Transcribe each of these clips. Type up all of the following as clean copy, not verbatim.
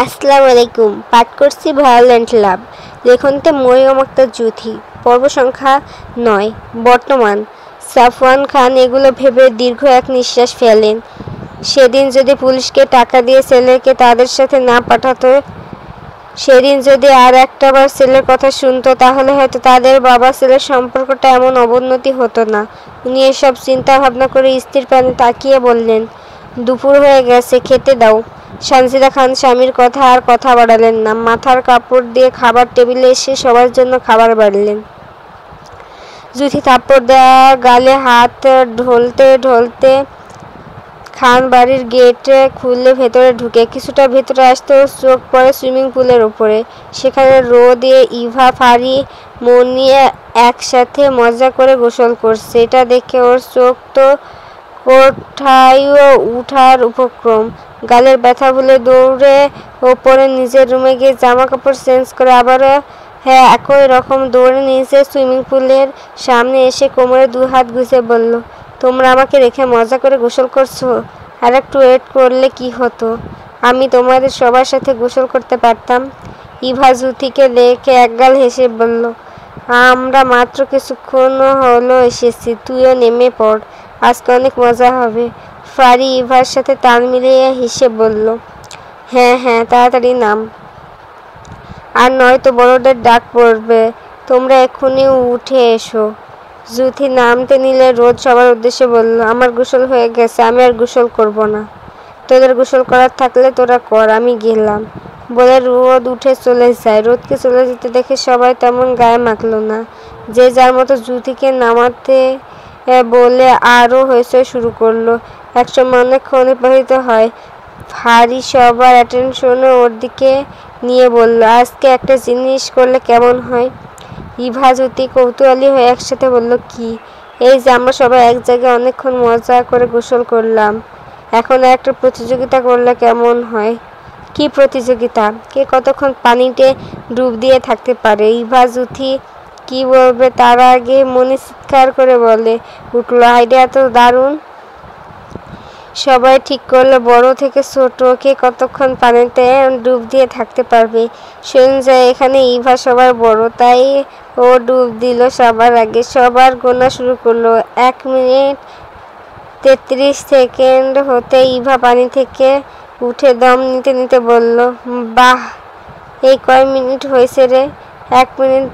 আসসালামু আলাইকুম। পাঠ করছি ভায়োলেন্ট লাভ। লেখনতে মরিয়ম আক্তার জুথি। পর্ব সংখ্যা ৯। বর্তমান। সাফওয়ান খান এগুলো ভেবে দীর্ঘ এক নিঃশ্বাস ফেলেন। সেদিন যদি পুলিশকে টাকা দিয়ে ছেলেকে তাদের সাথে না পাঠাতো, সেদিন যদি আর একটাবার ছেলের কথা শুনতো, তাহলে হয়তো তাদের বাবা ছেলের সম্পর্কটা এমন অবনতি হতো না। উনি এসব চিন্তা ভাবনা করে স্থির প্রাণে তাকিয়ে বললেন, দুপুর হয়ে গেছে, খেতে দাও। সানজিদা খান স্বামীর কথা আর কথা বাড়ালেন না। মাথার কাপড় দিয়ে খাবার টেবিলে এসে সবার জন্য খাবার বাড়লেন। জুথি থাপ্পড় দেওয়া গালে হাত ঢলতে ঢলতে খান বাড়ির গেট খুলে ভেতরে ঢুকে কিছুটা ভেতরে আসতে ওর চোখ পড়ে সুইমিং পুলের ওপরে। সেখানে রোদ এ ইভা, ফারি, মনি একসাথে মজা করে গোসল করছে। এটা দেখে ওর চোখ তো কোঠায় উঠার উপক্রম। গালের ব্যথা ভুলে দৌড়ে ওপরে নিজের রুমে গিয়ে জামা কাপড় চেঞ্জ করে আবারও একই রকম দৌড়ে নিচে সুইমিং পুলের সামনে এসে কোমরে 2 হাত গুজে বলল, তোমরা আমাকে রেখে মজা করে গোসল করছো? আর একটু ওয়েট করলে কি হতো? আমি তোমাদের সবার সাথে গোসল করতে পারতাম। ইভা জুথিকে দেখে একগাল হেসে বলল, আমরা মাত্র কিছুক্ষণ হলো এসেছি, তুইও নেমে পড়, আজকে অনেক মজা হবে। ফারি ইভার সাথে তাল মিলিয়ে হেসে বলল, হ্যাঁ হ্যাঁ, তাড়াতাড়ি নাম, আর নয়তো বড়দের ডাক পড়বে। তোমরা এক্ষুনি উঠে এসো। জুথি নামতে নিলে রোদ সবার উদ্দেশ্যে বলল, আমার গোসল হয়ে গেছে, আমি আর গোসল করব না। তোদের গোসল করার থাকলে তোরা কর, আমি গেলাম। বলে রোদ উঠে চলে যায়। রোদকে চলে যেতে দেখে সবাই তেমন গায়ে মাখল না। যে যার মতো জুথিকে নামাতে বলে আরও হইচই শুরু করলো। একসময় অনেকক্ষণ অতিবাহিত হয়। ফারি সবার অ্যাটেনশন ওর দিকে নিয়ে বলল, আজকে একটা জিনিস করলে কেমন হয়? ইভা জুথি কৌতূহলী হয়ে একসাথে বলল, কি? এই যে আমরা সবাই এক জায়গায় অনেকক্ষণ মজা করে গোসল করলাম, এখন একটা প্রতিযোগিতা করলে কেমন হয়? কি প্রতিযোগিতা? কে কতক্ষণ পানিতে ডুব দিয়ে থাকতে পারে? ইভা জুথি কি বলবে তার আগে মনে চিৎকার করে বলে উঠল, আইডিয়া তো দারুণ। সবাই ঠিক করলো বড় থেকে ছোট কে কতক্ষণ পানিতে ডুব দিয়ে থাকতে পারবে। শোনা যায় এখানে ইভা সবার বড়, তাই ও ডুব দিল সবার আগে। সবার গোনা শুরু করলো। 1 মিনিট 33 সেকেন্ড হতে ইভা পানি থেকে উঠে দম নিতে নিতে বলল, বাহ, এই কয় মিনিট হয়েছে রে? 1 মিনিট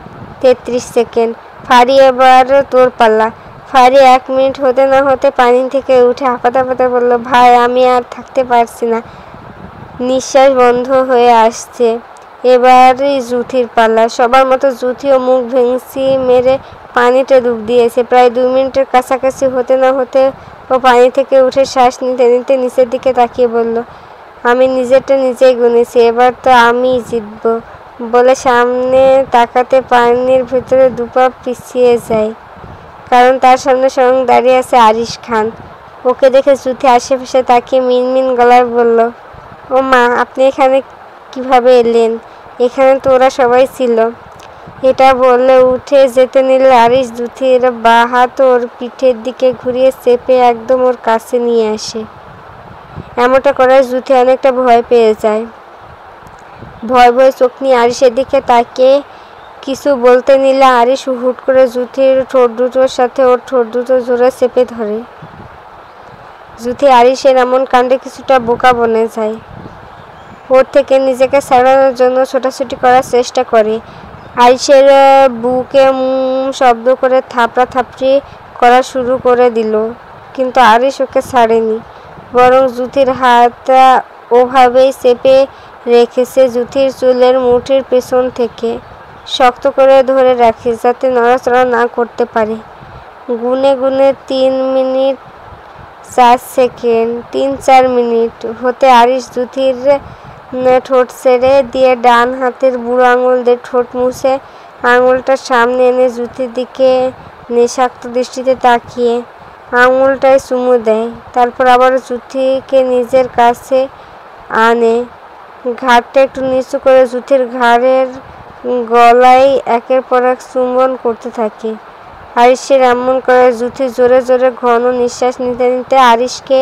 33 সেকেন্ড। ফারি, এবার তোর পাল্লা। ফারি 1 মিনিট হতে না হতে পানি থেকে উঠে হাঁপাতে হাঁপাতে বলল, ভাই, আমি আর থাকতে পারছি না, নিঃশ্বাস বন্ধ হয়ে আসছে। এবারই জুথির পাল্লা। সবার মতো জুথিও মুখ ভেঙচি মেরে পানিতে ডুব দিয়েছে। প্রায় 2 মিনিটের কাছাকাছি হতে না হতে ও পানি থেকে উঠে শ্বাস নিতে নিতে নিচের দিকে তাকিয়ে বলল, আমি নিজেরটা নিজেই গুনেছি, এবার তো আমিই জিতব। বলে সামনে তাকাতে পানির ভেতরে 2 পা পিছিয়ে যায়, কারণ তার সামনে স্বয়ং দাঁড়িয়ে আছে আরিশ খান। ওকে দেখে জুথি আশেপাশে তাকিয়ে মিনমিন গলায় বলল, ও মা, আপনি এখানে কিভাবে এলেন? এখানে তো ওরা সবাই ছিল। এটা বলে উঠে যেতে নিলে আরিশ জুথির বাঁ হাত ওর পিঠের দিকে ঘুরিয়ে চেপে একদম ওর কাছে নিয়ে আসে। এমনটা করায় জুথি অনেকটা ভয় পেয়ে যায়। ভয় ভয়ে চোখ নিয়ে আরিশের দিকে তাকিয়ে কিছু বলতে নিলে আরিশ হুট করে জুথির ঠোঁট দুটোর সাথে ওর ঠোঁট দুটো জোরে চেপে ধরে। জুথি আরিশের এমন কাণ্ডে কিছুটা বোকা বনে যায়। ওর থেকে নিজেকে ছাড়ানোর জন্য ছোটাছুটি করার চেষ্টা করে। আরিশের বুকে শব্দ করে থাপড়া থাপড়ি করা শুরু করে দিল, কিন্তু আরিশ ওকে ছাড়েনি, বরং জুথির হাত ওভাবেই চেপে রেখেছে জুথির চুলের মুঠির পেছন থেকে শক্ত করে ধরে রাখে, যাতে নড়াচড়া না করতে পারে। গুনে গুনে 3 মিনিট 4 সেকেন্ড 3-4 মিনিট হতে আরিশ জুথির ঠোঁট ছেড়ে দিয়ে ডান হাতের বুড়ো আঙুল দিয়ে ঠোঁট মুছে আঙুলটা সামনে এনে জুথির দিকে নেশাক্ত দৃষ্টিতে তাকিয়ে আঙুলটায় চুমু দেয়। তারপর আবার জুথিকে নিজের কাছে আনে, ঘাড়টা একটু নিচু করে জুথির ঘাড়ের গলায় একের পর এক চুম্বন করতে থাকে। আরিশের এমন করে জুথি জোরে জোরে ঘন নিঃশ্বাস নিতে নিতে আরিশকে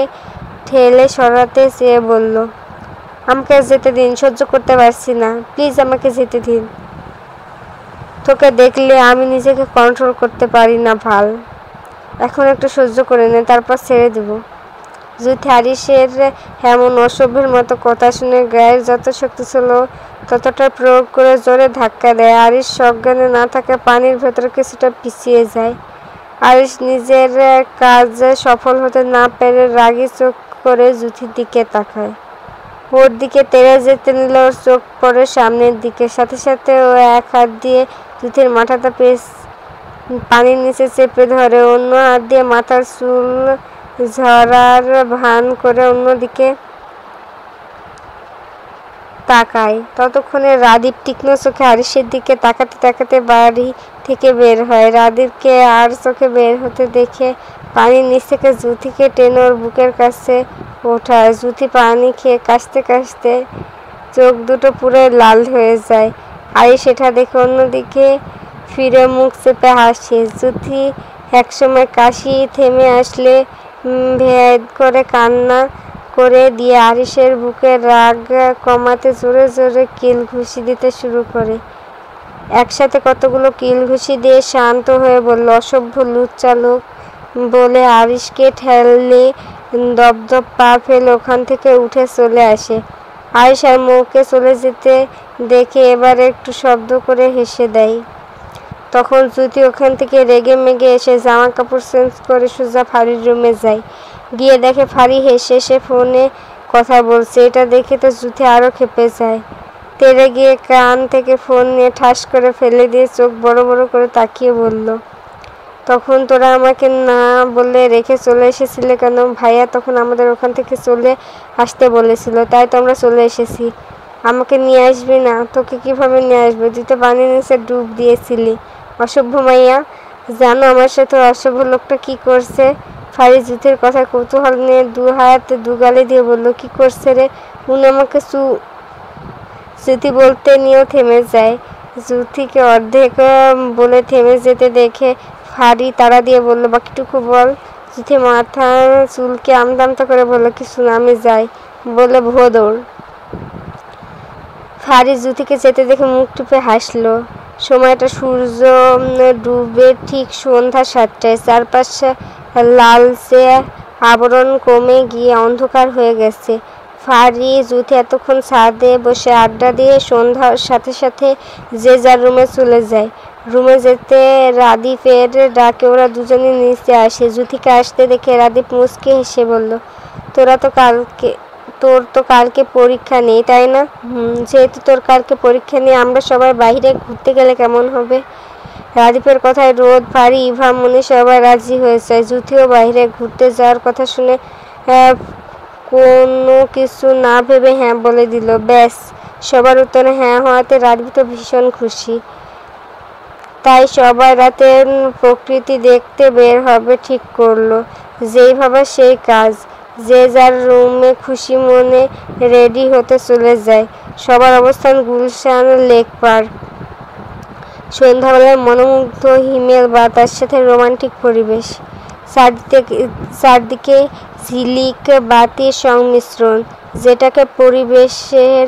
ঠেলে সরাতে চেয়ে বলল, আমাকে যেতে দিন, সহ্য করতে পারছি না, প্লিজ আমাকে যেতে দিন। তোকে দেখলে আমি নিজেকে কন্ট্রোল করতে পারি না ভাল। এখন একটু সহ্য করে নে, তারপর ছেড়ে দেব। যুথি আরিশের এমন অসভ্যের মতো কথা শুনে গায়ের যত শক্তি ছিল ততটা প্রয়োগ করে জোরে ধাক্কা দেয়। আরিশ সজ্ঞানে না থাকে পানির ভেতরে কিছুটা পিছিয়ে যায়। আরিশ নিজের কাজে সফল হতে না পেরে রাগী চোখ করে যুথির দিকে তাকায়। ওর দিকে তেড়ে যেতে নিলে ওর চোখ পড়ে সামনের দিকে। সাথে সাথে ও এক হাত দিয়ে যুথির মাথাটা পানির নিচে চেপে ধরে, অন্য হাত দিয়ে মাথার চুল ঝরার ভান করে অন্যদিকে তাকায়। ততক্ষণে রাদীপ তীক্ষ্ণ চোখে আরিশের দিকে তাকাতে তাকাতে বাড়ি থেকে বের হয়। রাদীপকে আর চোখে বের হতে দেখে পানির নিচ থেকে যুথিকে টেনে ওর বুকের কাছে ওঠায়। যুথি পানি খেয়ে কাশতে কাশতে চোখ দুটো পুরো লাল হয়ে যায়। আরিশ সেটা দেখে অন্যদিকে ফিরে মুখ চেপে হাসে। যুথি একসময় কাশি থেমে আসলে ভেদ করে কান্না করে দিয়ে আরিশের বুকে রাগ কমাতে জোরে জোরে কিল ঘুষি দিতে শুরু করে। একসাথে কতগুলো কিল ঘুষি দিয়ে শান্ত হয়ে বলল, অসভ্য লুচ্চা লোক বলে আরিশকে ঠেলে দপদপ পা ফেলে ওখান থেকে উঠে চলে আসে। আরিশ আর মৌকে চলে যেতে দেখে এবার একটু শব্দ করে হেসে দেয়। তখন যুথি ওখান থেকে রেগে মেগে এসে জামা কাপড় চেঞ্জ করে সোজা ফারির রুমে যায়। গিয়ে দেখে ফারি হেসে সে ফোনে কথা বলছে। এটা দেখে তো যুথি আরও খেপে যায়। তেড়ে গিয়ে কান থেকে ফোন নিয়ে ঠাস করে ফেলে দিয়ে চোখ বড় বড় করে তাকিয়ে বলল, তখন তোরা আমাকে না বলে রেখে চলে এসেছিলে কেন? ভাইয়া তখন আমাদের ওখান থেকে চলে আসতে বলেছিল, তাই তো আমরা চলে এসেছি। আমাকে নিয়ে আসবি না? তোকে কিভাবে নিয়ে আসবে? তুই তো পানির নিচে ডুব দিয়েছিলি। অসভ্য মাইয়া, জানো আমার সাথে অসভ্য লোকটা কি করছে? ফারি যুথির কথায় কৌতূহল নিয়ে দু হাত দু গালে দিয়ে বলল, কি করছে রে? উনি আমাকে যুথি বলতে নিয়েও থেমে যায়। যুথিকে অর্ধেক বলে থেমে যেতে দেখে ফারি তাড়া দিয়ে বলল, বাকিটুকু বল। যুথি মাথার চুলকে আমতা আমতা করে বলল, কিছু না, আমি যাই বলে ভোদৌড়। ফারি যুথিকে যেতে দেখে মুখ টিপে হাসলো। সময়টা সূর্য ডুবে ঠিক সন্ধ্যা 7টায়। চারপাশে লালচে আবরণ কমে গিয়ে অন্ধকার হয়ে গেছে। ফারি যুথি এতক্ষণ ছাদে বসে আড্ডা দিয়ে সন্ধ্যার সাথে সাথে যে যার রুমে চলে যায়। রুমে যেতে রাদীপের ডাকে ওরা দুজনে নিচে আসে। যুথিকে আসতে দেখে রাদীপ মুচকে হেসে বলল, তোর তো কালকে পরীক্ষা নেই তাই না? যেহেতু তোর কালকে পরীক্ষা নেই, আমরা সবাই বাইরে ঘুরতে গেলে কেমন হবে? রাদীপের কথায় রোদ, ফারি, ইভা, মনি সবাই রাজি হয়ে যায়। যুথিও বাইরে ঘুরতে যাওয়ার কথা শুনে কোনো কিছু না ভেবে হ্যাঁ বলে দিল। ব্যাস, সবার উত্তরে হ্যাঁ হওয়াতে রাদীপ তো ভীষণ খুশি। তাই সবাই রাতে প্রকৃতি দেখতে বের হবে ঠিক করলো। যেই ভাবা সেই কাজ। যে যার রুমে খুশি মনে রেডি হতে চলে যায়। সবার অবস্থান গুলশান লেক পার্ক। সন্ধ্যাবেলার মনোমুগ্ধ হিমেল বাতাস সাথে রোমান্টিক পরিবেশ। চারদিকে ঝিলিক বাতির সংমিশ্রণ, যেটাকে পরিবেশের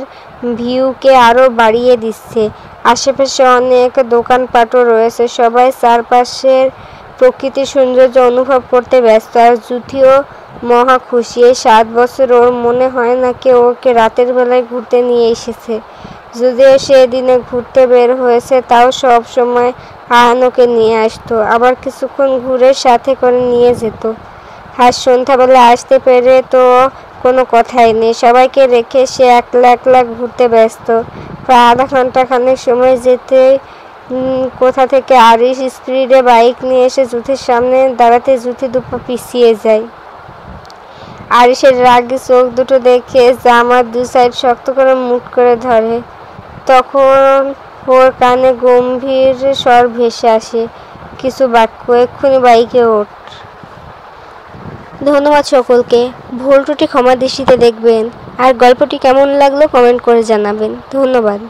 ভিউকে আরও বাড়িয়ে দিচ্ছে। আশেপাশে অনেক দোকানপাটও রয়েছে। সবাই চারপাশের প্রকৃতির সৌন্দর্য অনুভব করতে ব্যস্ত। আর যুথিও মহা খুশি। এই 7 বছর ওর মনে হয় না কেউ ওকে রাতের বেলায় ঘুরতে নিয়ে এসেছে। যদিও সেদিনে ঘুরতে বের হয়েছে, তাও সব সময় আয়ান ওকে নিয়ে আসতো, আবার কিছুক্ষণ ঘুরে সাথে করে নিয়ে যেত। আজ সন্ধ্যাবেলা আসতে পেরে তো কোনো কথাই নেই। সবাইকে রেখে সে একলা একলা ঘুরতে ব্যস্ত। প্রায় আধা ঘন্টা খানেক সময় যেতে কোথা থেকে আরিশ স্পিডে বাইক নিয়ে এসে যুথির সামনে দাঁড়াতে যুথি দুপা পিছিয়ে যায়। আরিশের রাগী চোখ দুটো দেখে জামার দু সাইড শক্ত করে মুঠ করে ধরে। তখন ওর কানে গম্ভীর স্বর ভেসে আসে কিছু বাক্য, এক্ষুনি বাইকে ওঠ। ধন্যবাদ সকলকে। ভুল ত্রুটি ক্ষমা দৃষ্টিতে দেখবেন। আর গল্পটি কেমন লাগলো কমেন্ট করে জানাবেন। ধন্যবাদ।